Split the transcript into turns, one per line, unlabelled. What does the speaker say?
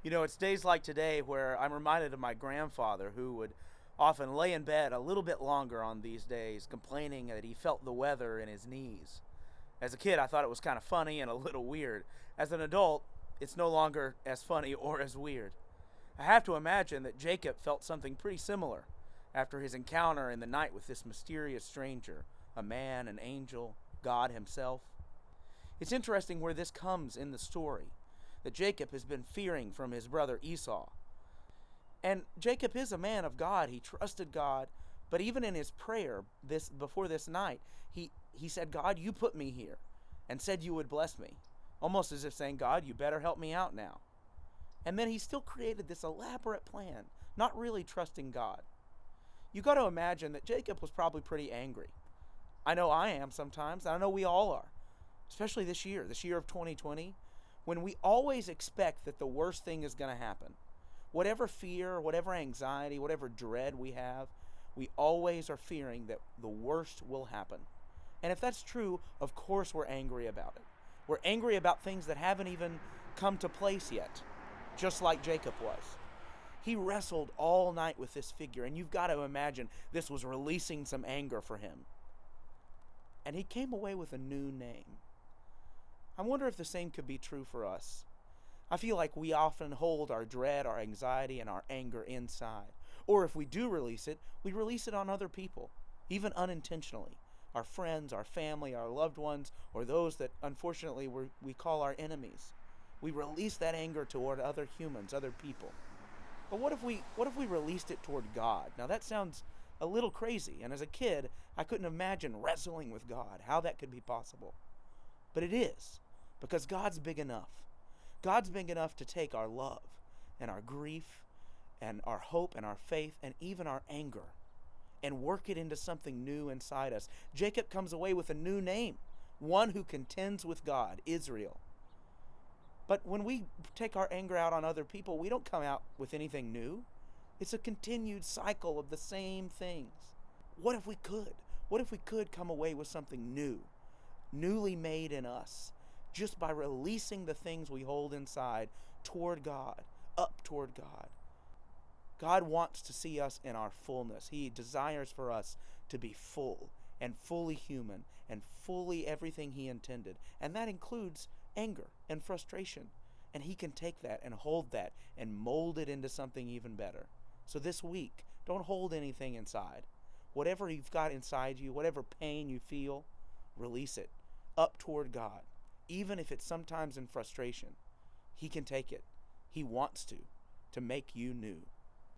You know, it's days like today where I'm reminded of my grandfather who would often lay in bed a little bit longer on these days, complaining that he felt the weather in his knees. As a kid, I thought it was kind of funny and a little weird. As an adult, it's no longer as funny or as weird. I have to imagine that Jacob felt something pretty similar after his encounter in the night with this mysterious stranger, a man, an angel, God himself. It's interesting where this comes in the story, that Jacob has been fearing from his brother Esau. And Jacob is a man of God. He trusted God, but even in his prayer this before this night, he said, "God, you put me here and said you would bless me." Almost as if saying, "God, you better help me out now." And then he still created this elaborate plan, not really trusting God. You got to imagine that Jacob was probably pretty angry. I know I am sometimes. I know we all are, especially this year of 2020, when we always expect that the worst thing is going to happen. Whatever fear, whatever anxiety, whatever dread we have, we always are fearing that the worst will happen. And if that's true, of course we're angry about it. We're angry about things that haven't even come to place yet, just like Jacob was. He wrestled all night with this figure, and you've got to imagine this was releasing some anger for him. And he came away with a new name. I wonder if the same could be true for us. I feel like we often hold our dread, our anxiety, and our anger inside. Or if we do release it, we release it on other people, even unintentionally. Our friends, our family, our loved ones, or those that unfortunately we call our enemies. We release that anger toward other humans, other people. But what if we released it toward God? Now that sounds a little crazy, and as a kid, I couldn't imagine wrestling with God, how that could be possible. But it is, because God's big enough. God's big enough to take our love and our grief and our hope and our faith and even our anger and work it into something new inside us. Jacob comes away with a new name, one who contends with God, Israel. But when we take our anger out on other people, we don't come out with anything new. It's a continued cycle of the same things. What if we could? What if we could come away with something new, newly made in us, just by releasing the things we hold inside toward God, up toward God? God wants to see us in our fullness. He desires for us to be full and fully human and fully everything He intended. And that includes anger and frustration. And He can take that and hold that and mold it into something even better. So this week, don't hold anything inside. Whatever you've got inside you, whatever pain you feel, release it up toward God. Even if it's sometimes in frustration, He can take it. He wants to make you new.